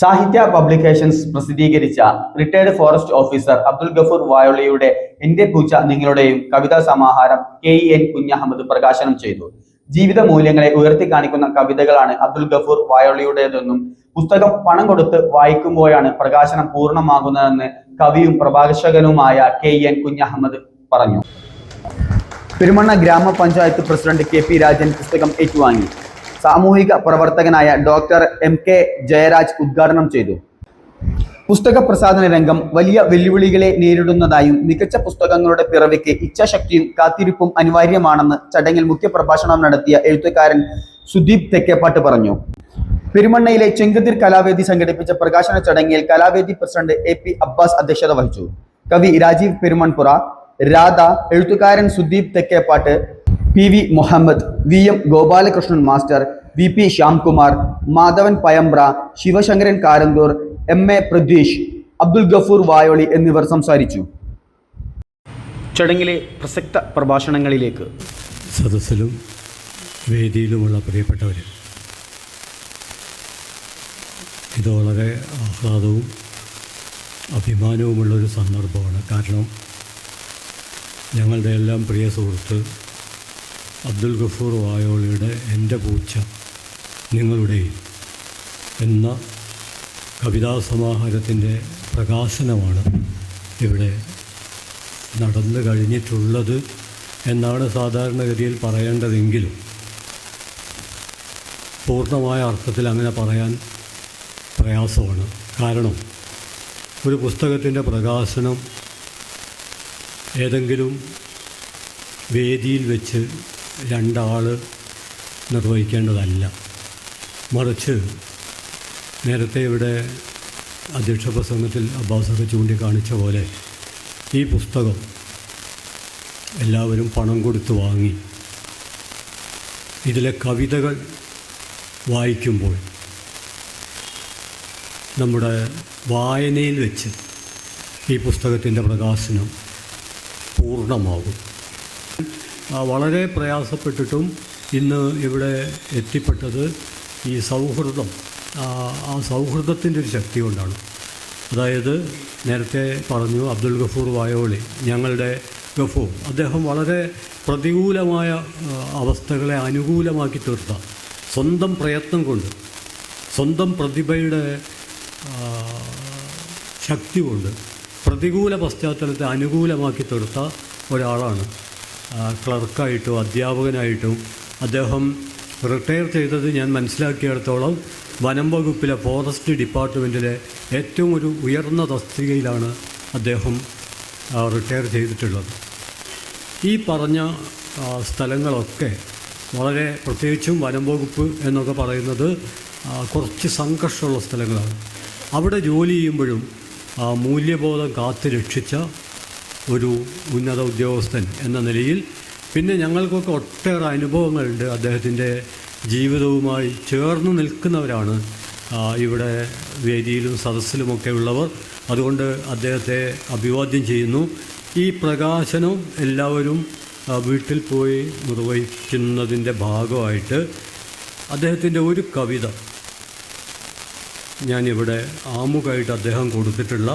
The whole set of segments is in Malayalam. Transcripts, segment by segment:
സാഹിത്യ പബ്ലിക്കേഷൻസ് പ്രസിദ്ധീകരിച്ച retired forest officer Abdul Gafoor വായോളിയുടെ എന്റെ പൂച്ച നിങ്ങളുടെയും കവിതാ സമാഹാരം KEN കുഞ്ഞഹമ്മദ് പ്രകാശനം ചെയ്തു. ജീവിത മൂല്യങ്ങളെ ഉയർത്തിക്കാണിക്കുന്ന കവിതകളാണ് അബ്ദുൽ ഗഫൂർ വായോളിയുടേതെന്നും പുസ്തകം പണം കൊടുത്ത് വായിക്കുമ്പോഴാണ് പ്രകാശനം പൂർണ്ണമാകുന്നതെന്ന് കവിയും പ്രഭാഷകനുമായ KEN കുഞ്ഞഹമ്മദ് പറഞ്ഞു. പെരുമണ്ണ ഗ്രാമപഞ്ചായത്ത് പ്രസിഡന്റ് KP രാജൻ പുസ്തകം ഏറ്റുവാങ്ങി. സാമൂഹിക പ്രവർത്തകനായ ഡോക്ടർ MK ജയരാജ് ഉദ്ഘാടനം ചെയ്തു. പുസ്തക പ്രസാധന രംഗം വലിയ വെല്ലുവിളികളെ നേരിടുന്നതായും മികച്ച പുസ്തകങ്ങളുടെ പിറവിക്ക് ഇച്ഛാശക്തിയും കാത്തിരിപ്പും അനിവാര്യമാണെന്ന് ചടങ്ങിൽ മുഖ്യപ്രഭാഷണം നടത്തിയ എഴുത്തുകാരൻ സുദീപ് തെക്കേപ്പാട്ട് പറഞ്ഞു. പെരുമണ്ണയിലെ ചെങ്കതിർ കലാവേദി സംഘടിപ്പിച്ച പ്രകാശന ചടങ്ങിൽ കലാവേദി പ്രസിഡന്റ് AP അബ്ബാസ് അധ്യക്ഷത വഹിച്ചു. കവി രാജീവ് പെരുമൺപുറ, രാധ, എഴുത്തുകാരൻ Sudeep Thekkeppatt, PV Muhammad, VM Gopalakrishnan master, VP Shyamkumar, Madhavan Payambra, Sivasankaran Karanthur, MA Pradveesh, Abdul Gafoor Vayoli എന്നിവർ സംസാരിച്ചു. ചടങ്ങിലെ പ്രസക്ത പ്രഭാഷണങ്ങളിലേക്ക് സദസ്സിലും വേദിയിലുമുള്ള പ്രിയപ്പെട്ടവർ, ഇത് വളരെ ആഹ്ലാദവും അഭിമാനവുമുള്ളൊരു സന്ദർഭമാണ്. കാരണം ഞങ്ങളുടെ എല്ലാം പ്രിയ സുഹൃത്ത് അബ്ദുൽ ഗഫൂർ വായോളിയുടെ എൻ്റെ പൂച്ച നിങ്ങളുടെയും എന്ന കവിതാ സമാഹാരത്തിൻ്റെ പ്രകാശനമാണ് ഇവിടെ നടന്നു കഴിഞ്ഞിട്ടുള്ളത് എന്നാണ് സാധാരണഗതിയിൽ പറയേണ്ടതെങ്കിലും പൂർണ്ണമായ അർത്ഥത്തിൽ അങ്ങനെ പറയാൻ പ്രയാസമാണ്. കാരണം ഒരു പുസ്തകത്തിൻ്റെ പ്രകാശനം ഏതെങ്കിലും വേദിയിൽ വെച്ച് രണ്ടാൾ നിർവഹിക്കേണ്ടതല്ല. മറിച്ച് നേരത്തെ ഇവിടെ അധ്യക്ഷ പ്രസംഗത്തിൽ അബ്ബാസൊക്കെ ചൂണ്ടിക്കാണിച്ച പോലെ ഈ പുസ്തകം എല്ലാവരും പണം കൊടുത്ത് വാങ്ങി ഇതിലെ കവിതകൾ വായിക്കുമ്പോൾ നമ്മുടെ വായനയിൽ വെച്ച് ഈ പുസ്തകത്തിൻ്റെ പ്രകാശനം പൂർണ്ണമാകും. വളരെ പ്രയാസപ്പെട്ടിട്ടും ഇന്ന് ഇവിടെ എത്തിപ്പെട്ടത് ഈ സൗഹൃദം, ആ സൗഹൃദത്തിൻ്റെ ഒരു ശക്തി കൊണ്ടാണ്. അതായത് നേരത്തെ പറഞ്ഞു അബ്ദുൽ ഗഫൂർ വായോളി, ഞങ്ങളുടെ ഗഫൂർ, അദ്ദേഹം വളരെ പ്രതികൂലമായ അവസ്ഥകളെ അനുകൂലമാക്കി തീർത്ത സ്വന്തം പ്രയത്നം കൊണ്ട്, സ്വന്തം പ്രതിഭയുടെ ശക്തി കൊണ്ട് പ്രതികൂല പശ്ചാത്തലത്തെ അനുകൂലമാക്കി തീർത്ത ഒരാളാണ്. ക്ലർക്കായിട്ടും അധ്യാപകനായിട്ടും അദ്ദേഹം റിട്ടയർ ചെയ്തത് ഞാൻ മനസ്സിലാക്കിയിടത്തോളം വനം വകുപ്പിലെ ഫോറസ്റ്റ് ഡിപ്പാർട്ട്മെൻറ്റിലെ ഏറ്റവും ഒരു ഉയർന്ന തസ്തികയിലാണ് അദ്ദേഹം റിട്ടയർ ചെയ്തിട്ടുള്ളത്. ഈ പറഞ്ഞ സ്ഥലങ്ങളൊക്കെ വളരെ, പ്രത്യേകിച്ചും വനം വകുപ്പ് എന്നൊക്കെ പറയുന്നത് കുറച്ച് സംഘർഷമുള്ള സ്ഥലങ്ങളാണ്. അവിടെ ജോലി ചെയ്യുമ്പോഴും മൂല്യബോധം കാത്തു രക്ഷിച്ച ഒരു ഉന്നത ഉദ്യോഗസ്ഥൻ എന്ന നിലയിൽ പിന്നെ ഞങ്ങൾക്കൊക്കെ ഒട്ടേറെ അനുഭവങ്ങളുണ്ട്. അദ്ദേഹത്തിൻ്റെ ജീവിതവുമായി ചേർന്ന് നിൽക്കുന്നവരാണ് ഇവിടെ വേദിയിലും സദസ്സിലുമൊക്കെ ഉള്ളവർ. അതുകൊണ്ട് അദ്ദേഹത്തെ അഭിവാദ്യം ചെയ്യുന്നു. ഈ പ്രകാശനം എല്ലാവരും വീട്ടിൽ പോയി നിർവഹിക്കുന്നതിൻ്റെ ഭാഗമായിട്ട് അദ്ദേഹത്തിൻ്റെ ഒരു കവിത ഞാനിവിടെ ആമുഖമായിട്ട് അദ്ദേഹം കൊടുത്തിട്ടുള്ള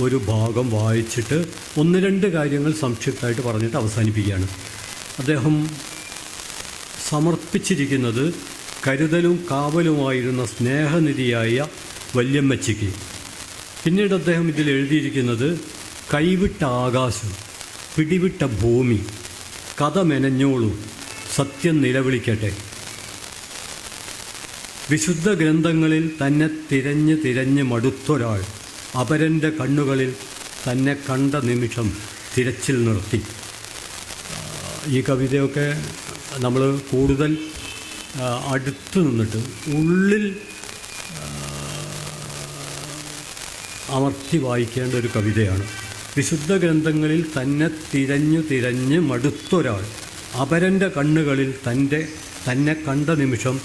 ഒരു ഭാഗം വായിച്ചിട്ട് ഒന്ന് രണ്ട് കാര്യങ്ങൾ സംക്ഷിപ്തമായിട്ട് പറഞ്ഞിട്ട് അവസാനിപ്പിക്കുകയാണ്. അദ്ദേഹം സമർപ്പിച്ചിരിക്കുന്നത് കരുതലും കാവലുമായിരുന്ന സ്നേഹനിധിയായ വല്യമ്മച്ചിക്ക്. പിന്നീട് അദ്ദേഹം ഇതിൽ എഴുതിയിരിക്കുന്നത് കൈവിട്ട ആകാശം, പിടിവിട്ട ഭൂമി, കഥ മെനഞ്ഞോളൂ, സത്യം നിലവിളിക്കട്ടെ. വിശുദ്ധ ഗ്രന്ഥങ്ങളിൽ തന്നെ തിരഞ്ഞ് തിരഞ്ഞ് മടുത്തൊരാൾ അപരൻ്റെ കണ്ണുകളിൽ തന്നെ കണ്ട നിമിഷം തിരച്ചിൽ നിർത്തി. ഈ കവിതയൊക്കെ നമ്മൾ കൂടുതൽ അടുത്ത് നിന്നിട്ട് ഉള്ളിൽ അമർത്തി വായിക്കേണ്ട ഒരു കവിതയാണ്. വിശുദ്ധ ഗ്രന്ഥങ്ങളിൽ തന്നെ തിരഞ്ഞു തിരഞ്ഞ് മടുത്തൊരാൾ അപരൻ്റെ കണ്ണുകളിൽ തന്നെ കണ്ട നിമിഷം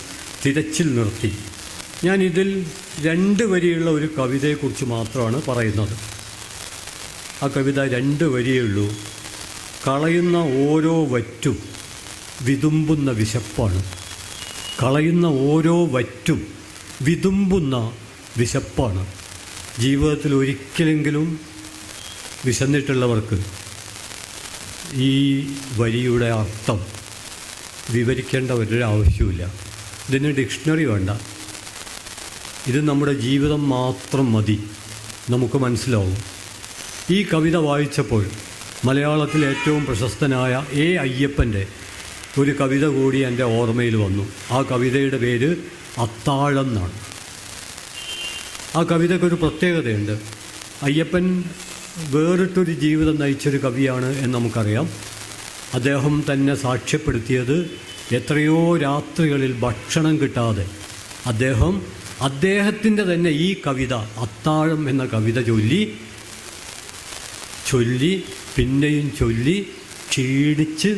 തിരച്ചിൽ നിർത്തി. ഞാനിതിൽ 2 വരിയുള്ള ഒരു കവിതയെക്കുറിച്ച് മാത്രമാണ് പറയുന്നത്. ആ കവിത 2 വരിയേ ഉള്ളൂ. കളയുന്ന ഓരോ വറ്റും വിതുമ്പുന്ന വിശപ്പാണ്. കളയുന്ന ഓരോ വറ്റും വിതുമ്പുന്ന വിശപ്പാണ്. ജീവിതത്തിൽ ഒരിക്കലെങ്കിലും വിശന്നിട്ടുള്ളവർക്ക് ഈ വരിയുടെ അർത്ഥം വിവരിക്കേണ്ട ഒരാവശ്യമില്ല. ഇതിന് ഡിക്ഷണറി വേണ്ട. ഇത് നമ്മുടെ ജീവിതം മാത്രം മതി, നമുക്ക് മനസ്സിലാവും. ഈ കവിത വായിച്ചപ്പോൾ മലയാളത്തിൽ ഏറ്റവും പ്രശസ്തനായ എ അയ്യപ്പൻ്റെ ഒരു കവിത കൂടി എൻ്റെ ഓർമ്മയിൽ വന്നു. ആ കവിതയുടെ പേര് അത്താഴം എന്നാണ്. ആ കവിതയ്ക്കൊരു പ്രത്യേകതയുണ്ട്. അയ്യപ്പൻ വേറിട്ടൊരു ജീവിതം നയിച്ചൊരു കവിയാണ് എന്ന് നമുക്കറിയാം. അദ്ദേഹം തന്നെ സാക്ഷ്യപ്പെടുത്തിയത് എത്രയോ രാത്രികളിൽ ഭക്ഷണം കിട്ടാതെ അദ്ദേഹത്തിൻ്റെ തന്നെ ഈ കവിത അത്താഴം എന്ന കവിത ചൊല്ലി പിന്നെയും ചൊല്ലി ക്ഷീണിച്ച്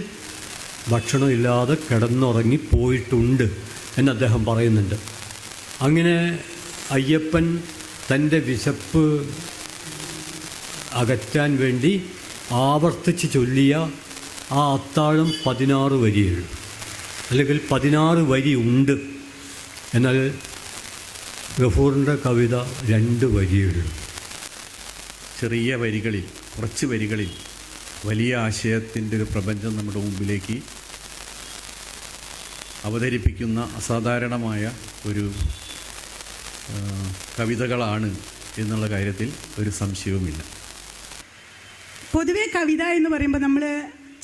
ഭക്ഷണമില്ലാതെ കിടന്നുറങ്ങി പോയിട്ടുണ്ട് എന്ന് അദ്ദേഹം പറയുന്നുണ്ട്. അങ്ങനെ അയ്യപ്പൻ തൻ്റെ വിശപ്പ് അകറ്റാൻ വേണ്ടി ആവർത്തിച്ച് ചൊല്ലിയ ആ അത്താഴം 16 വരിയുള്ളൂ, അല്ലെങ്കിൽ 16 വരി ഉണ്ട്. എന്നാൽ ഗഫൂറിൻ്റെ കവിത 2 വരിയുള്ളൂ. ചെറിയ വരികളിൽ, കുറച്ച് വരികളിൽ വലിയ ആശയത്തിൻ്റെ ഒരു പ്രപഞ്ചം നമ്മുടെ മുമ്പിലേക്ക് അവതരിപ്പിക്കുന്ന അസാധാരണമായ ഒരു കവിതകളാണ് എന്നുള്ള കാര്യത്തിൽ ഒരു സംശയവുമില്ല. പൊതുവെ കവിത എന്ന് പറയുമ്പോൾ നമ്മൾ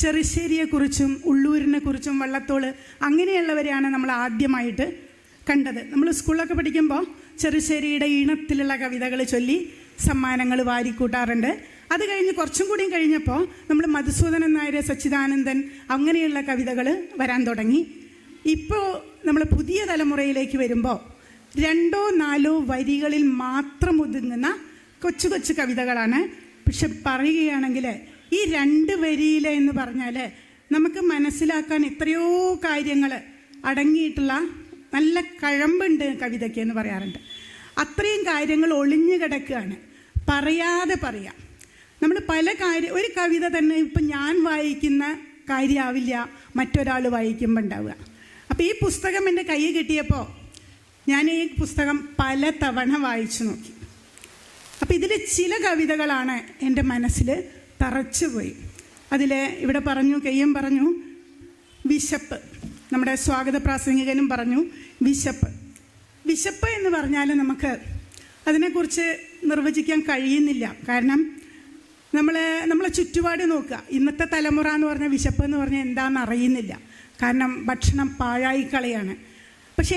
ചെറുശ്ശേരിയെക്കുറിച്ചും ഉള്ളൂരിനെ കുറിച്ചും വള്ളത്തോൾ അങ്ങനെയുള്ളവരെയാണ് നമ്മൾ ആദ്യമായിട്ട് കണ്ടത്. നമ്മൾ സ്കൂളിലൊക്കെ പഠിക്കുമ്പോൾ ചെറുശ്ശേരിയുടെ ഈണത്തിലുള്ള കവിതകൾ ചൊല്ലി സമ്മാനങ്ങൾ വാരിക്കൂട്ടാറുണ്ട്. അത് കഴിഞ്ഞ് കുറച്ചും കൂടിയും കഴിഞ്ഞപ്പോൾ നമ്മൾ മധുസൂദനൻ നായർ, സച്ചിദാനന്ദൻ അങ്ങനെയുള്ള കവിതകൾ വരാൻ തുടങ്ങി. ഇപ്പോൾ നമ്മൾ പുതിയ തലമുറയിലേക്ക് വരുമ്പോൾ 2-4 വരികളിൽ മാത്രം ഒതുങ്ങുന്ന കൊച്ചു കൊച്ചു കവിതകളാണ്. പക്ഷെ പറയുകയാണെങ്കിൽ ഈ 2 വരിയിൽ എന്ന് പറഞ്ഞാൽ നമുക്ക് മനസ്സിലാക്കാൻ എത്രയോ കാര്യങ്ങൾ അടങ്ങിയിട്ടുള്ള നല്ല കഴമ്പുണ്ട് കവിതയ്ക്ക് എന്ന് പറയാറുണ്ട്. അത്രയും കാര്യങ്ങൾ ഒളിഞ്ഞു കിടക്കുകയാണ്, പറയാതെ പറയാം. നമ്മൾ ഒരു കവിത തന്നെ ഇപ്പം ഞാൻ വായിക്കുന്ന കാര്യമാവില്ല മറ്റൊരാൾ വായിക്കുമ്പോൾ ഉണ്ടാവുക. അപ്പോൾ ഈ പുസ്തകം എൻ്റെ കയ്യിൽ കിട്ടിയപ്പോൾ ഞാൻ ഈ പുസ്തകം പല തവണ വായിച്ചു നോക്കി. അപ്പോൾ ഇതിൽ ചില കവിതകളാണ് എൻ്റെ മനസ്സിൽ തറച്ചുപോയി. അതിൽ ഇവിടെ പറഞ്ഞു, കെയ്യം പറഞ്ഞു വിശപ്പ്, നമ്മുടെ സ്വാഗത പ്രാസംഗികനും പറഞ്ഞു വിശപ്പ് എന്ന് പറഞ്ഞാൽ നമുക്ക് അതിനെക്കുറിച്ച് നിർവചിക്കാൻ കഴിയുന്നില്ല. കാരണം നമ്മളെ ചുറ്റുപാട് നോക്കുക. ഇന്നത്തെ തലമുറ എന്ന് പറഞ്ഞാൽ വിശപ്പ് എന്ന് പറഞ്ഞാൽ എന്താണെന്ന് അറിയുന്നില്ല. കാരണം ഭക്ഷണം പാഴായിക്കളയാണ്. പക്ഷേ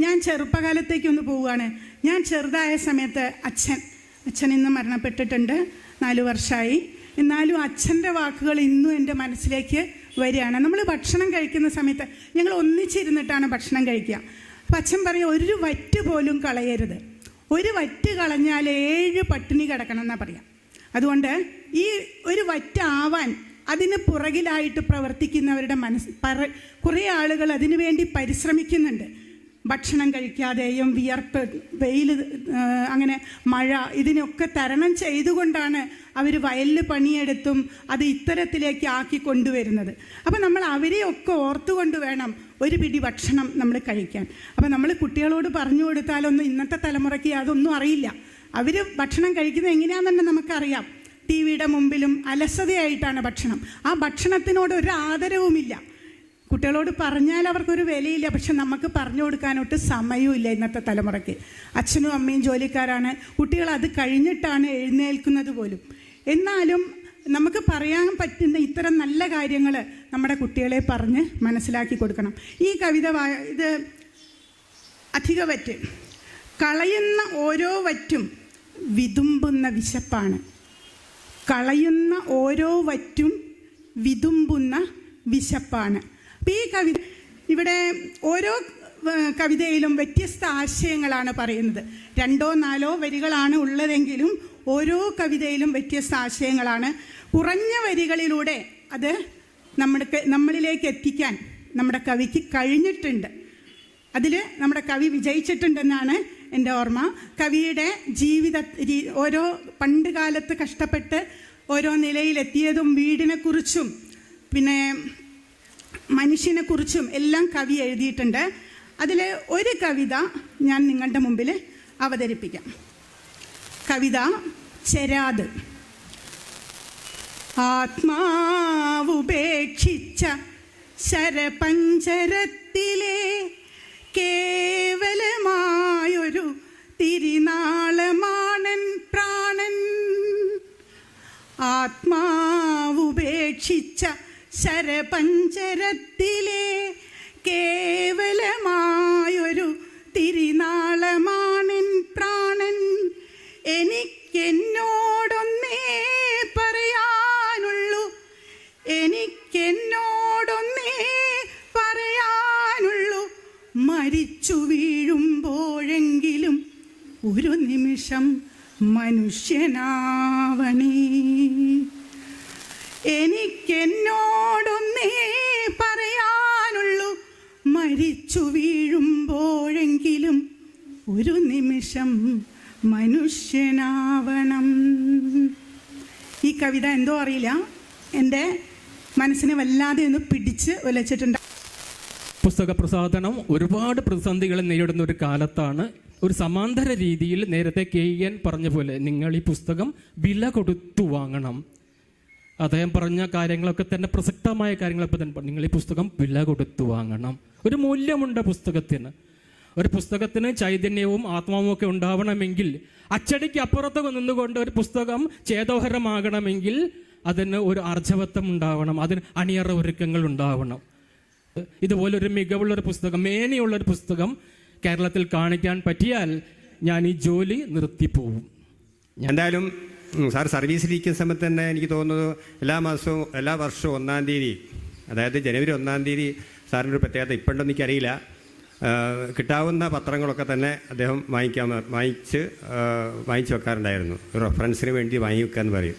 ഞാൻ ചെറുപ്പകാലത്തേക്കൊന്ന് പോവുകയാണ്. ഞാൻ ചെറുതായ സമയത്ത് അച്ഛൻ ഇന്ന് മരണപ്പെട്ടിട്ടുണ്ട്, 4 വർഷമായി. എന്നാലും അച്ഛൻ്റെ വാക്കുകൾ ഇന്നും എൻ്റെ മനസ്സിലേക്ക് വരികയാണ്. നമ്മൾ ഭക്ഷണം കഴിക്കുന്ന സമയത്ത് ഞങ്ങൾ ഒന്നിച്ചിരുന്നിട്ടാണ് ഭക്ഷണം കഴിക്കുക. അപ്പം അച്ഛൻ പറയും, ഒരു വറ്റ് പോലും കളയരുത്, ഒരു വറ്റ് കളഞ്ഞാൽ 7 പട്ടിണി കിടക്കണം എന്നാണ് പറയാം. അതുകൊണ്ട് ഈ ഒരു വറ്റാവാൻ അതിന് പുറകിലായിട്ട് പ്രവർത്തിക്കുന്നവരുടെ കുറേ ആളുകൾ അതിനു വേണ്ടി പരിശ്രമിക്കുന്നുണ്ട്. ഭക്ഷണം കഴിക്കാതെയും വിയർപ്പ്, വെയിൽ, അങ്ങനെ മഴ, ഇതിനൊക്കെ തരണം ചെയ്തുകൊണ്ടാണ് അവർ വയലിൽ പണിയെടുത്തും അത് ഇത്തരത്തിലേക്ക് ആക്കി കൊണ്ടുവരുന്നത്. അപ്പം നമ്മൾ അവരെയൊക്കെ ഓർത്തുകൊണ്ട് വേണം ഒരു പിടി ഭക്ഷണം നമ്മൾ കഴിക്കാൻ. അപ്പം നമ്മൾ കുട്ടികളോട് പറഞ്ഞു കൊടുത്താലൊന്നും ഇന്നത്തെ തലമുറയ്ക്ക് അതൊന്നും അറിയില്ല. അവർ ഭക്ഷണം കഴിക്കുന്നത് എങ്ങനെയാണെന്ന് നമുക്കറിയാം. ടി വിയുടെ മുമ്പിലും അലസതയായിട്ടാണ് ഭക്ഷണം. ആ ഭക്ഷണത്തിനോട് ഒരു ആദരവുമില്ല. കുട്ടികളോട് പറഞ്ഞാൽ അവർക്കൊരു വിലയില്ല. പക്ഷെ നമുക്ക് പറഞ്ഞു കൊടുക്കാനൊട്ട് സമയവുമില്ല ഇന്നത്തെ തലമുറയ്ക്ക്. അച്ഛനും അമ്മയും ജോലിക്കാരാണ്, കുട്ടികൾ അത് കഴിഞ്ഞിട്ടാണ് എഴുന്നേൽക്കുന്നത് പോലും. എന്നാലും നമുക്ക് പറയാൻ പറ്റുന്ന ഇത്തരം നല്ല കാര്യങ്ങൾ നമ്മുടെ കുട്ടികളെ പറഞ്ഞ് മനസ്സിലാക്കി കൊടുക്കണം. ഈ കവിത ഇത് അധിക വറ്റ്, കളയുന്ന ഓരോ വറ്റും വിതുമ്പുന്ന വിശപ്പാണ്. കളയുന്ന ഓരോ വറ്റും വിതുമ്പുന്ന വിശപ്പാണ്. അപ്പോൾ ഈ കവിത ഇവിടെ ഓരോ കവിതയിലും വ്യത്യസ്ത ആശയങ്ങളാണ് പറയുന്നത്. 2-4 വരികളാണ് ഉള്ളതെങ്കിലും ഓരോ കവിതയിലും വ്യത്യസ്ത ആശയങ്ങളാണ്. കുറഞ്ഞ വരികളിലൂടെ അത് നമ്മളിലേക്ക് എത്തിക്കാൻ നമ്മുടെ കവിക്ക് കഴിഞ്ഞിട്ടുണ്ട്. അതിൽ നമ്മുടെ കവി വിജയിച്ചിട്ടുണ്ടെന്നാണ് എൻ്റെ ഓർമ്മ. കവിയുടെ ഓരോ പണ്ട് കാലത്ത് കഷ്ടപ്പെട്ട് ഓരോ നിലയിലെത്തിയതും വീടിനെക്കുറിച്ചും പിന്നെ മനുഷ്യനെക്കുറിച്ചും എല്ലാം കവി എഴുതിയിട്ടുണ്ട്. അതിൽ ഒരു കവിത ഞാൻ നിങ്ങളുടെ മുമ്പിൽ അവതരിപ്പിക്കാം. കവിത ചെരാത്. ആത്മാവുപേക്ഷിച്ച ശരപഞ്ചരത്തിലെ കേവലമായൊരു തിരിനാളമാണൻ പ്രാണൻ. ആത്മാവുപേക്ഷിച്ച ശരപഞ്ചരത്തിലെ കേവലമായൊരു തിരിനാളമാണൻ പ്രാണൻ. എനിക്കെന്നോടൊന്നേ പറയാനുള്ളൂ, എനിക്കെന്നോടൊന്നേ പറയാനുള്ളൂ. മരിച്ചു വീഴുമ്പോഴെങ്കിലും ഒരു നിമിഷം മനുഷ്യനാവണേ. എനിക്കെന്നോടൊന്നേ പറയാനുള്ളൂ, മരിച്ചു വീഴുമ്പോഴെങ്കിലും ഒരു നിമിഷം മനുഷ്യനാവണം. ഈ കവിത എന്തോ അറിയില്ല, എൻ്റെ മനസ്സിനെ വല്ലാതെ ഒന്ന് പിടിച്ച് ഉലച്ചിട്ടുണ്ട്. പുസ്തക പ്രസാധനം ഒരുപാട് പ്രതിസന്ധികൾ നേരിടുന്ന ഒരു കാലത്താണ് ഒരു സമാന്തര രീതിയിൽ നേരത്തെ KN പറഞ്ഞ പോലെ നിങ്ങൾ ഈ പുസ്തകം വില കൊടുത്തു വാങ്ങണം. അദ്ദേഹം പറഞ്ഞ കാര്യങ്ങളൊക്കെ തന്നെ പ്രസക്തമായ കാര്യങ്ങളൊക്കെ തന്നെ നിങ്ങൾ ഈ പുസ്തകം വില കൊടുത്തു വാങ്ങണം. ഒരു മൂല്യമുണ്ട് പുസ്തകത്തിന്. ഒരു പുസ്തകത്തിന് ചൈതന്യവും ആത്മാവും ഒക്കെ ഉണ്ടാവണമെങ്കിൽ, അച്ചടിക്ക് അപ്പുറത്ത് നിന്നുകൊണ്ട് ഒരു പുസ്തകം ചേതോഹരമാകണമെങ്കിൽ അതിന് ഒരു ആർജവത്വം ഉണ്ടാവണം, അതിന് അണിയറ ഒരുക്കങ്ങൾ ഉണ്ടാവണം. ഇതുപോലൊരു മികവുള്ളൊരു പുസ്തകം, മേനിയുള്ളൊരു പുസ്തകം കേരളത്തിൽ കാണിക്കാൻ പറ്റിയാൽ ഞാൻ ഈ ജോലി നിർത്തിപ്പോവും. എന്തായാലും സാർ സർവീസിലിരിക്കുന്ന സമയത്ത് തന്നെ എനിക്ക് തോന്നുന്നത് എല്ലാ വർഷവും 1-ാം തീയതി, അതായത് ജനുവരി 1-ാം തീയതി സാറിൻ്റെ ഒരു പ്രത്യേകത ഇപ്പോഴൊന്നും എനിക്കറിയില്ല, കിട്ടാവുന്ന പത്രങ്ങളൊക്കെ തന്നെ അദ്ദേഹം വാങ്ങിച്ച് വെക്കാറുണ്ടായിരുന്നു. ഒരു റെഫറൻസിന് വേണ്ടി വാങ്ങി വെക്കാമെന്ന് പറയും.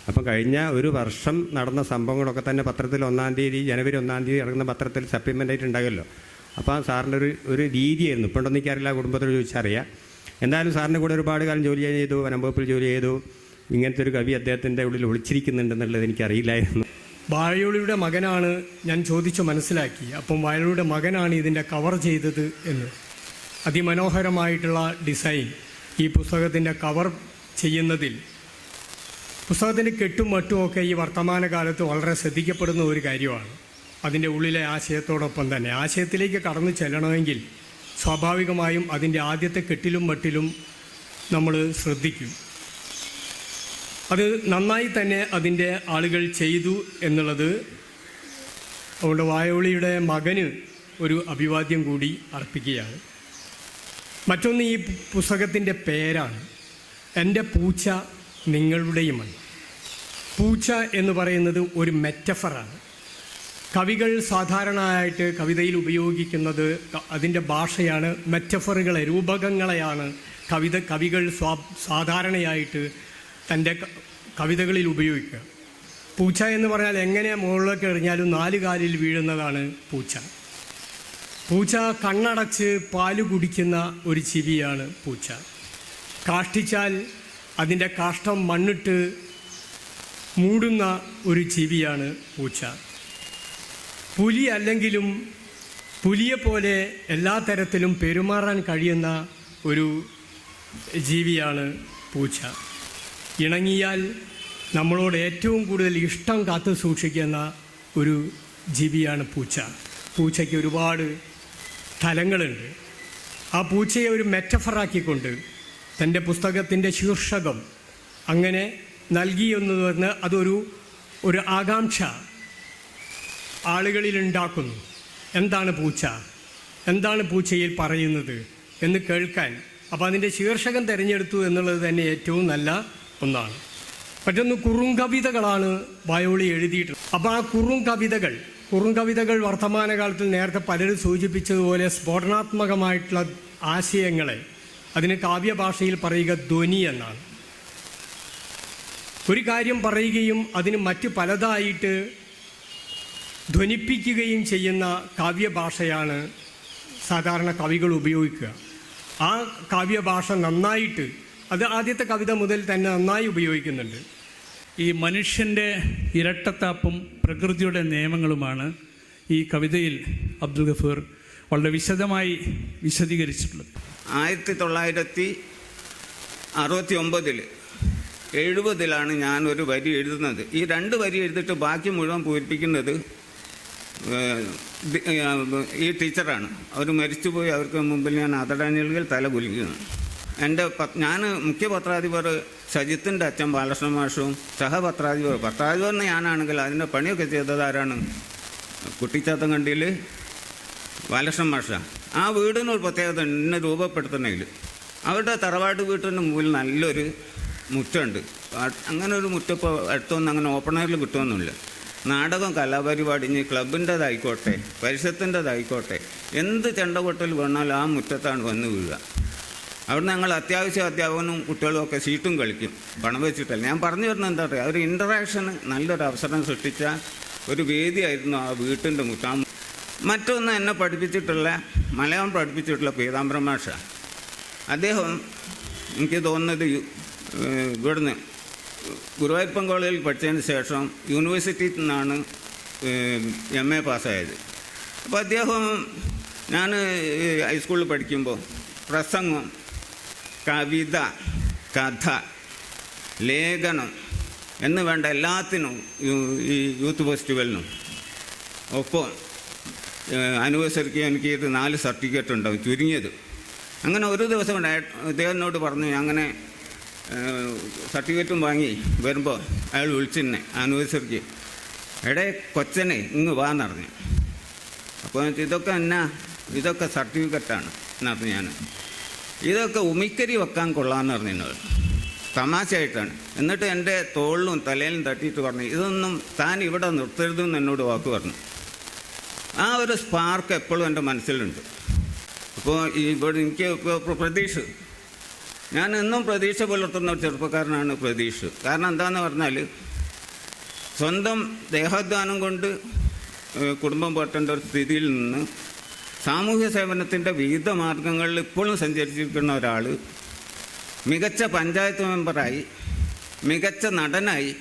അപ്പം കഴിഞ്ഞ ഒരു വർഷം നടന്ന സംഭവങ്ങളൊക്കെ തന്നെ പത്രത്തിൽ 1-ാം തീയതി, ജനുവരി 1-ാം തീയതി ഇറങ്ങുന്ന പത്രത്തിൽ സപ്ലിമെൻ്റ് ആയിട്ട് ഉണ്ടാകുമല്ലോ. അപ്പോൾ സാറിൻ്റെ ഒരു രീതിയായിരുന്നു. ഇപ്പോഴൊന്നും എനിക്കറിയില്ല, കുടുംബത്തിൽ ചോദിച്ചറിയാം. എന്തായാലും സാറിൻ്റെ കൂടെ ഒരുപാട് കാലം ജോലി ചെയ്തു, വനംവകുപ്പിൽ ജോലി ചെയ്തു. ഇങ്ങനത്തെ ഒരു കവി അദ്ദേഹത്തിൻ്റെ ഉള്ളിൽ ഒളിച്ചിരിക്കുന്നുണ്ടെന്നുള്ളത് എനിക്കറിയില്ലായിരുന്നു. വാഴോളിയുടെ മകനാണ് ഞാൻ ചോദിച്ചു മനസ്സിലാക്കി. അപ്പം വാഴോളിയുടെ മകനാണ് ഇതിൻ്റെ കവർ ചെയ്തത് എന്ന്. അതിമനോഹരമായിട്ടുള്ള ഡിസൈൻ ഈ പുസ്തകത്തിൻ്റെ കവർ ചെയ്യുന്നതിൽ, പുസ്തകത്തിൻ്റെ കെട്ടും മറ്റുമൊക്കെ ഈ വർത്തമാനകാലത്ത് വളരെ ശ്രദ്ധിക്കപ്പെടുന്ന ഒരു കാര്യമാണ്. അതിൻ്റെ ഉള്ളിലെ ആശയത്തോടൊപ്പം തന്നെ ആശയത്തിലേക്ക് കടന്നു ചെല്ലണമെങ്കിൽ സ്വാഭാവികമായും അതിൻ്റെ ആദ്യത്തെ കെട്ടിലും മട്ടിലും നമ്മൾ ശ്രദ്ധിക്കും. അത് നന്നായി തന്നെ അതിൻ്റെ ആളുകൾ ചെയ്തു എന്നുള്ളത്. അതുകൊണ്ട് വായോളിയുടെ മകന് ഒരു അഭിവാദ്യം കൂടി അർപ്പിക്കുകയാണ്. മറ്റൊന്ന്, ഈ പുസ്തകത്തിൻ്റെ പേരാണ് എൻ്റെ പൂച്ച നിങ്ങളുടെയുമാണ്. പൂച്ച എന്ന് പറയുന്നത് ഒരു മെറ്റഫറാണ്. കവികൾ സാധാരണയായിട്ട് കവിതയിൽ ഉപയോഗിക്കുന്നത് അതിൻ്റെ ഭാഷയാണ് മെറ്റഫറുകളെ, രൂപകങ്ങളെയാണ് കവികൾ സാധാരണയായിട്ട് തൻ്റെ കവിതകളിൽ ഉപയോഗിക്കുക. പൂച്ച എന്ന് പറഞ്ഞാൽ എങ്ങനെ മുകളിലേക്ക് എറിഞ്ഞാലും 4 കാലിൽ വീഴുന്നതാണ് പൂച്ച. പൂച്ച കണ്ണടച്ച് പാല് കുടിക്കുന്ന ഒരു ജീവിയാണ് പൂച്ച. കാഷ്ടിച്ചാൽ അതിൻ്റെ കാഷ്ടം മണ്ണിട്ട് മൂടുന്ന ഒരു ജീവിയാണ് പൂച്ച. പുലി അല്ലെങ്കിലും പുലിയെപ്പോലെ എല്ലാ തരത്തിലും പെരുമാറാൻ കഴിയുന്ന ഒരു ജീവിയാണ് പൂച്ച. ഇണങ്ങിയാൽ നമ്മളോട് ഏറ്റവും കൂടുതൽ ഇഷ്ടം കാത്തു സൂക്ഷിക്കുന്ന ഒരു ജീവിയാണ് പൂച്ച. പൂച്ചയ്ക്ക് ഒരുപാട് തലങ്ങളുണ്ട്. ആ പൂച്ചയെ ഒരു മെറ്റഫറാക്കിക്കൊണ്ട് തൻ്റെ പുസ്തകത്തിൻ്റെ ശീർഷകം അങ്ങനെ നൽകിയെന്ന് പറഞ്ഞ് അതൊരു ആകാംക്ഷ ആളുകളിൽ ഉണ്ടാക്കുന്നു. എന്താണ് പൂച്ച, എന്താണ് പൂച്ചയിൽ പറയുന്നത് എന്ന് കേൾക്കാൻ. അപ്പോൾ അതിൻ്റെ ശീർഷകം തിരഞ്ഞെടുത്തു എന്നുള്ളത് തന്നെ ഏറ്റവും നല്ല ഒന്നാണ്. മറ്റൊന്ന്, കുറുങ്കവിതകളാണ് വായോളി എഴുതിയിട്ടുള്ളത്. അപ്പോൾ ആ കുറുങ്കവിതകൾ വർത്തമാനകാലത്തിൽ നേരത്തെ പലരും സൂചിപ്പിച്ചതുപോലെ സ്ഫോടനാത്മകമായിട്ടുള്ള ആശയങ്ങളെ അതിന് കാവ്യഭാഷയിൽ പറയുക ധ്വനി എന്നാണ്. ഒരു കാര്യം പറയുകയും അതിന് മറ്റ് പലതായിട്ട് ധ്വനിപ്പിക്കുകയും ചെയ്യുന്ന കാവ്യഭാഷയാണ് സാധാരണ കവികൾ ഉപയോഗിക്കുക. ആ കാവ്യഭാഷ നന്നായിട്ട് അത് ആദ്യത്തെ കവിത മുതൽ തന്നെ നന്നായി ഉപയോഗിക്കുന്നുണ്ട്. ഈ മനുഷ്യൻ്റെ ഇരട്ടത്താപ്പും പ്രകൃതിയുടെ നിയമങ്ങളുമാണ് ഈ കവിതയിൽ അബ്ദുൽ ഗഫൂർ വളരെ വിശദമായി വിശദീകരിച്ചിട്ടുള്ളത്. 1969 70-ലാണ് ഞാനൊരു വരി എഴുതുന്നത്. ഈ 2 വരി എഴുതിയിട്ട് ബാക്കി മുഴുവൻ പൂരിപ്പിക്കുന്നത് ഈ ടീച്ചറാണ്. അവർ മരിച്ചുപോയി. അവർക്ക് മുമ്പിൽ ഞാൻ ആദരാഞ്ജലികൾ തല കുലുക്കുകയാണ്. ഞാൻ മുഖ്യ പത്രാധിപർ സജിത്തിൻ്റെ അച്ഛൻ ബാലകൃഷ്ണ മാഷും പത്രാധിപർ ഞാനാണെങ്കിൽ അതിൻ്റെ പണിയൊക്കെ ചെയ്തത് ആരാണ്? കുട്ടിച്ചാത്തങ്കണ്ടിയിൽ ബാലകൃഷ്ണ മാഷ. ആ വീടിനൊരു പ്രത്യേകത എന്നെ രൂപപ്പെടുത്തണമെങ്കിൽ അവരുടെ തറവാട് വീട്ടിന് മുമ്പിൽ നല്ലൊരു മുറ്റമുണ്ട്. അങ്ങനെ ഒരു മുറ്റം ഇപ്പോൾ അടുത്തൊന്നും അങ്ങനെ ഓപ്പണറിൽ കിട്ടുമൊന്നുമില്ല. നാടകം, കലാപരിപാടി, ഇനി ക്ലബിൻ്റെതായിക്കോട്ടെ പരിസരത്തിൻ്റെതായിക്കോട്ടെ എന്ത് ചെണ്ട കൊട്ടൽ വീണാലും ആ മുറ്റത്താണ് വന്ന് വീഴുക. അവിടെ ഞങ്ങൾ അത്യാവശ്യം കുട്ടികളും ഒക്കെ സീറ്റും കളിക്കും, പണം വെച്ചിട്ടല്ല. ഞാൻ പറഞ്ഞു വരുന്നത് എന്താ പറയുക, ഒരു ഇൻറ്ററാക്ഷന് നല്ലൊരു അവസരം സൃഷ്ടിച്ച ഒരു വേദിയായിരുന്നു ആ വീട്ടിൻ്റെ മുറ്റം. മറ്റൊന്ന് എന്നെ മലയാളം പഠിപ്പിച്ചിട്ടുള്ള പീതാംബരം മാഷ. അദ്ദേഹം എനിക്ക് തോന്നുന്നത് ഇവിടുന്ന് ഗുരുവായൂരപ്പൻ കോളേജിൽ പഠിച്ചതിന് ശേഷം യൂണിവേഴ്സിറ്റിയിൽ നിന്നാണ് MA പാസ്സായത്. അപ്പോൾ അദ്ദേഹം ഞാൻ ഹൈസ്കൂളിൽ പഠിക്കുമ്പോൾ പ്രസംഗം, കവിത, കഥ, ലേഖനം എന്ന് വേണ്ട എല്ലാത്തിനും ഈ യൂത്ത് ഫെസ്റ്റിവലിനും ഒപ്പം ആനിവേഴ്സറിക്ക് എനിക്ക് 4 സർട്ടിഫിക്കറ്റ് ഉണ്ടാവും ചുരുങ്ങിയത്. അങ്ങനെ ഒരു ദിവസം അദ്ദേഹത്തിനോട് പറഞ്ഞു, അങ്ങനെ സർട്ടിഫിക്കറ്റും വാങ്ങി വരുമ്പോൾ അയാൾ വിളിച്ചെന്നെ ആനിവേഴ്സറിക്ക്, കൊച്ചനെ ഇങ്ങ് വാന്നറിഞ്ഞു. അപ്പോൾ ഇതൊക്കെ സർട്ടിഫിക്കറ്റാണ് എന്നറിഞ്ഞു. ഞാൻ ഇതൊക്കെ ഉമിക്കരി വെക്കാൻ കൊള്ളാമെന്ന് പറഞ്ഞു എന്നോട്, തമാശയായിട്ടാണ്. എന്നിട്ട് എൻ്റെ തോളിലും തലയിലും തട്ടിയിട്ട് പറഞ്ഞു, ഇതൊന്നും താൻ ഇവിടെ നിർത്തരുതെന്ന് എന്നോട് വാക്ക് പറഞ്ഞു. ആ ഒരു സ്പാർക്ക് എപ്പോഴും എൻ്റെ മനസ്സിലുണ്ട്. അപ്പോൾ ഇവിടെ എനിക്ക് പ്രതീക്ഷ, ഞാൻ എന്നും പ്രതീക്ഷ പുലർത്തുന്ന ഒരു ചെറുപ്പക്കാരനാണ് പ്രതീക്ഷ. കാരണം എന്താണെന്ന് പറഞ്ഞാൽ സ്വന്തം ദേഹാധ്വാനം കൊണ്ട് കുടുംബം പോറ്റേണ്ട ഒരു സ്ഥിതിയിൽ നിന്ന് സാമൂഹ്യ സേവനത്തിൻ്റെ വിവിധ മാർഗങ്ങളിൽ ഇപ്പോഴും സഞ്ചരിച്ചിരിക്കുന്ന ഒരാൾ മികച്ച പഞ്ചായത്ത് മെമ്പറായി, മികച്ച നടനായി,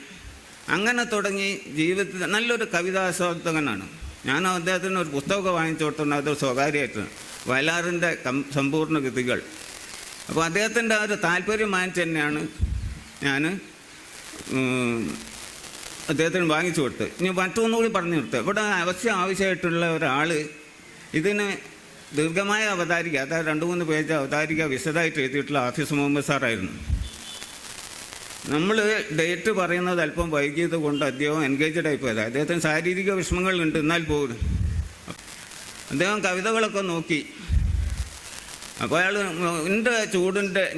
അങ്ങനെ തുടങ്ങി ജീവിതത്തിൽ നല്ലൊരു കവിതാസ്വാദകനാണ്. ഞാൻ അദ്ദേഹത്തിന് ഒരു പുസ്തകമൊക്കെ വാങ്ങിച്ചു കൊടുത്തിട്ടുണ്ട്, അത് സ്വകാര്യമായിട്ടാണ്, വയലാറിൻ്റെ സമ്പൂർണ്ണ കൃതികൾ. അപ്പോൾ അദ്ദേഹത്തിൻ്റെ ആ ഒരു താല്പര്യം വാങ്ങിച്ച് തന്നെയാണ് ഞാൻ അദ്ദേഹത്തിന് വാങ്ങിച്ചു കൊടുത്തത്. ഇനി മറ്റൊന്നുകൂടി പറഞ്ഞു കൊടുത്തത്, ഇവിടെ ആവശ്യമായിട്ടുള്ള ഒരാൾ ഇതിന് ദീർഘമായ അവതാരിക, അതായത് 2-3 പേജ് അവതാരിക വിശദമായിട്ട് എഴുതിയിട്ടുള്ള ആഫീസ് മുഹമ്മദ് സാറായിരുന്നു. നമ്മൾ ഡേറ്റ് പറയുന്നത് അല്പം വൈകിയത് കൊണ്ട് അദ്ദേഹം എൻഗേജഡ് ആയിപ്പോയത്. അദ്ദേഹത്തിന് ശാരീരിക വിഷമങ്ങളുണ്ട്, എന്നാൽ പോലും അദ്ദേഹം കവിതകളൊക്കെ നോക്കി. അപ്പോൾ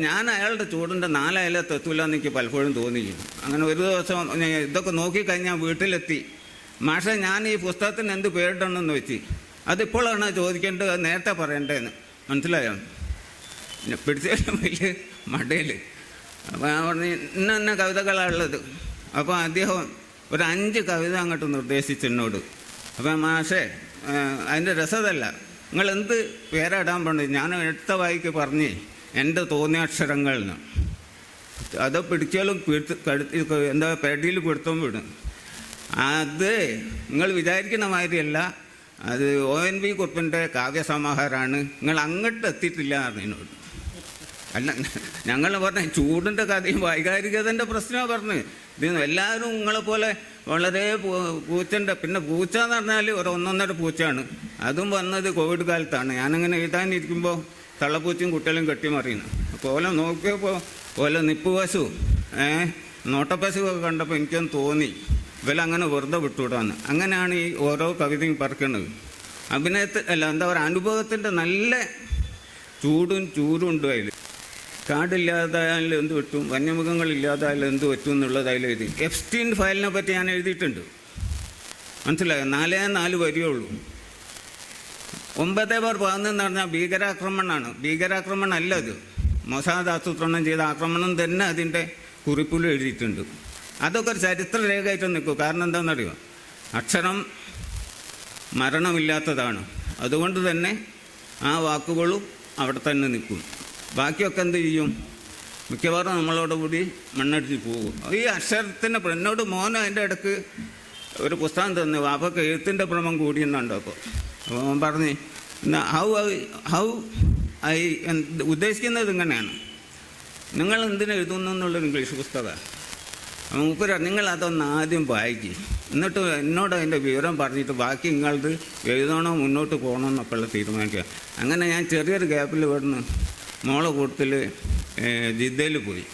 ഞാൻ അയാളുടെ ചൂടിൻ്റെ 4 അയലത്ത് എത്തൂല എന്ന് എനിക്ക് പലപ്പോഴും തോന്നിയിരുന്നു. അങ്ങനെ ഒരു ദിവസം ഇതൊക്കെ നോക്കിക്കഴിഞ്ഞാൽ വീട്ടിലെത്തി, മാഷെ ഞാൻ ഈ പുസ്തകത്തിന് എന്ത് പേരിടണമെന്ന് വെച്ച്, അതിപ്പോഴാണ് ചോദിക്കേണ്ടത്, നേരത്തെ പറയേണ്ടതെന്ന് മനസ്സിലായോ? പിടിച്ചാലും വലിയ മടയിൽ. അപ്പോൾ ഞാൻ പറഞ്ഞു ഇന്ന കവിതകളാണുള്ളത്. അപ്പോൾ അദ്ദേഹം ഒരു 5 കവിത അങ്ങോട്ട് നിർദ്ദേശിച്ചു എന്നോട്. അപ്പോൾ മാഷേ അതിൻ്റെ രസതല്ല, നിങ്ങൾ എന്ത് പേരിടാൻ പറഞ്ഞു? ഞാൻ എടുത്ത വായിക്ക് പറഞ്ഞ് എൻ്റെ തോന്നിയ നിന്ന് അത് പിടിച്ചാലും എന്താ പേടിയിൽ പിടുത്തം വിടും. അത് നിങ്ങൾ വിചാരിക്കുന്ന മാതിരിയല്ല, അത് ONV കുറുപ്പിൻ്റെ കാവ്യസമാഹാരമാണ്, നിങ്ങൾ അങ്ങോട്ട് എത്തിയിട്ടില്ല എന്നോട്. അല്ല, ഞങ്ങൾ പറഞ്ഞ ചൂടിൻ്റെ കഥയും വൈകാരികതൻ്റെ പ്രശ്നമാണ് പറഞ്ഞ്. ഇത് എല്ലാവരും നിങ്ങളെപ്പോലെ വളരെ പൂച്ചൻ്റെ, പിന്നെ പൂച്ച എന്ന് പറഞ്ഞാൽ ഒരു 1.5 പൂച്ചയാണ്. അതും വന്നത് കോവിഡ് കാലത്താണ്. ഞാനങ്ങനെ എഴുതാനിരിക്കുമ്പോൾ തള്ളപ്പൂച്ചയും കുട്ടികളും കെട്ടിമറിയുന്നു. അപ്പോൾ ഓല നോക്കിയപ്പോൾ ഓല നിപ്പ് പശു നോട്ടപ്പശുവൊക്കെ കണ്ടപ്പോൾ എനിക്കൊന്ന് തോന്നി ഇവലങ്ങനെ വെറുതെ വിട്ടുവിടാന്ന്. അങ്ങനെയാണ് ഈ ഓരോ കവിതയും പറക്കുന്നത്. എന്താ പറയുക, അനുഭവത്തിൻ്റെ നല്ല ചൂരും ഉണ്ട് അതിൽ. കാടില്ലാതായാലും എന്ത് പറ്റും, വന്യമൃഗങ്ങളില്ലാതായാലും എന്ത് പറ്റും എന്നുള്ളതായാലും എഴുതി. എപ്സ്റ്റീൻ ഫയലിനെ പറ്റി ഞാൻ എഴുതിയിട്ടുണ്ട്, മനസ്സിലായോ? 4 വരിയേ ഉള്ളൂ. 9/11 എന്ന് പറഞ്ഞാൽ ഭീകരാക്രമണമാണ്. ഭീകരാക്രമണം അല്ല അത്, മൊസാദ് ആസൂത്രണം ചെയ്ത ആക്രമണം തന്നെ അതിൻ്റെ കുറിപ്പിലും എഴുതിയിട്ടുണ്ട്. അതൊക്കെ ഒരു ചരിത്രരേഖയായിട്ട് നിൽക്കും. കാരണം എന്താണെന്നറിയോ, അക്ഷരം മരണമില്ലാത്തതാണ്. അതുകൊണ്ട് തന്നെ ആ വാക്കുകളും അവിടെ തന്നെ നിൽക്കും. ബാക്കിയൊക്കെ എന്ത് ചെയ്യും, മിക്കവാറും നമ്മളോടുകൂടി മണ്ണടിച്ച് പോകും. ഈ അക്ഷരത്തിൻ്റെ എന്നോട് മോനും അതിൻ്റെ ഇടയ്ക്ക് ഒരു പുസ്തകം തന്നു, വാപ്പൊക്കെ എഴുത്തിൻ്റെ ഭ്രമം കൂടിയെന്നുണ്ട്. അപ്പോൾ മോൻ പറഞ്ഞ് ഹൗ ഉദ്ദേശിക്കുന്നത് ഇങ്ങനെയാണ്. നിങ്ങൾ എന്തിനു എഴുതുന്നു എന്നുള്ളൊരു ഇംഗ്ലീഷ് പുസ്തകമാണ്. മൂപ്പര് നിങ്ങളതൊന്ന് ആദ്യം വായിക്കും, എന്നിട്ട് എന്നോട് അതിൻ്റെ വിവരം പറഞ്ഞിട്ട് ബാക്കി നിങ്ങളത് എഴുതണോ മുന്നോട്ട് പോകണോ എന്നൊക്കെയുള്ള തീരുമാനിക്കുക. അങ്ങനെ ഞാൻ ചെറിയൊരു ഗ്യാപ്പിൽ ഇവിടുന്ന് മോളെ കൂട്ടത്തിൽ ജിദ്ദയിൽ പോയി.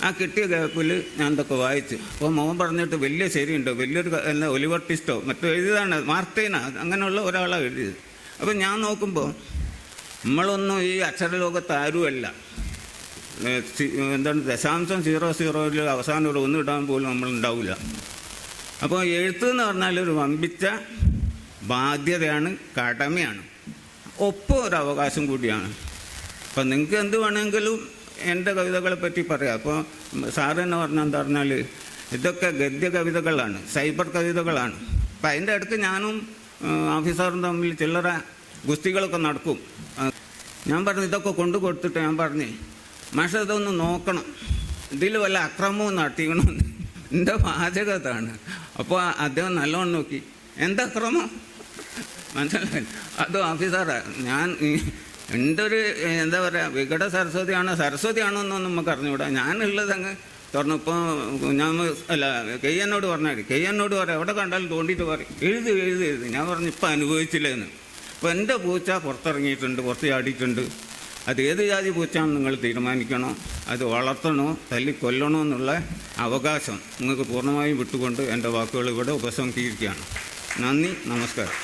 ആ കിട്ടിയ ഗ്യാപ്പിൽ ഞാൻ ഇതൊക്കെ വായിച്ചു. അപ്പോൾ മോൻ പറഞ്ഞിട്ട് വലിയ ശരിയുണ്ടോ, വലിയൊരു എന്താ ഒലിവർ ട്വിസ്റ്റോ മറ്റോ എഴുതിയതാണ്, മാർട്ടീനാ അങ്ങനെയുള്ള ഒരാളാണ് എഴുതിയത്. അപ്പോൾ ഞാൻ നോക്കുമ്പോൾ നമ്മളൊന്നും ഈ അക്ഷരലോകത്ത് ആരുമല്ല. എന്താണ് 0.00 അവസാനം ഒരു ഒന്നും ഇടാൻ പോലും നമ്മളുണ്ടാവില്ല. അപ്പോൾ എഴുത്ത് എന്ന് പറഞ്ഞാൽ ഒരു വമ്പിച്ച ബാധ്യതയാണ്, കടമയാണ്, ഒപ്പം ഒരു അവകാശം കൂടിയാണ്. അപ്പം നിങ്ങൾക്ക് എന്ത് വേണമെങ്കിലും എൻ്റെ കവിതകളെ പറ്റി പറയാം. അപ്പോൾ സാറ് തന്നെ പറഞ്ഞാൽ എന്താ പറഞ്ഞാൽ ഇതൊക്കെ ഗദ്യ കവിതകളാണ്, സൈബർ കവിതകളാണ്. അപ്പം അതിൻ്റെ അടുത്ത് ഞാനും ഓഫീസറും തമ്മിൽ ചില്ലറ ഗുസ്തികളൊക്കെ നടക്കും. ഞാൻ പറഞ്ഞു ഇതൊക്കെ കൊണ്ടു കൊടുത്തിട്ട് ഞാൻ പറഞ്ഞു മാഷ ഇതൊന്ന് നോക്കണം, ഇതിൽ വല്ല അക്രമവും നടത്തിക്കണമെന്ന്. എൻ്റെ വാചകത്താണ്. അപ്പോൾ അദ്ദേഹം നല്ലോണം നോക്കി, എന്താ അക്രമം മനസ്സിലായി? അത് ഓഫീസറാണ്. ഞാൻ എൻ്റെ ഒരു എന്താ പറയുക വികട സരസ്വതിയാണോ എന്നൊന്നും നമുക്ക് അറിഞ്ഞുകൂടാ. ഞാനുള്ളത് അങ്ങ് തുറന്നു. ഇപ്പോൾ ഞാൻ അല്ല കെയ്യനോട് പറഞ്ഞാൽ കെയ്യനോട് പറയാം, എവിടെ കണ്ടാലും തോണ്ടിയിട്ട് പറയും എഴുതി. ഞാൻ പറഞ്ഞു ഇപ്പം അനുഭവിച്ചില്ലെന്ന്. അപ്പോൾ എൻ്റെ പൂച്ച പുറത്തിറങ്ങിയിട്ടുണ്ട്, പുറത്ത് ചാടിയിട്ടുണ്ട്. അത് ഏത് ജാതി പൂച്ചാണെന്ന് നിങ്ങൾ തീരുമാനിക്കണോ, അത് വളർത്തണോ തല്ലിക്കൊല്ലണോ എന്നുള്ള അവകാശം നിങ്ങൾക്ക് പൂർണ്ണമായും വിട്ടുകൊണ്ട് എൻ്റെ വാക്കുകൾ ഇവിടെ ഉപസംഹരിക്കുകയാണ്. നന്ദി, നമസ്കാരം.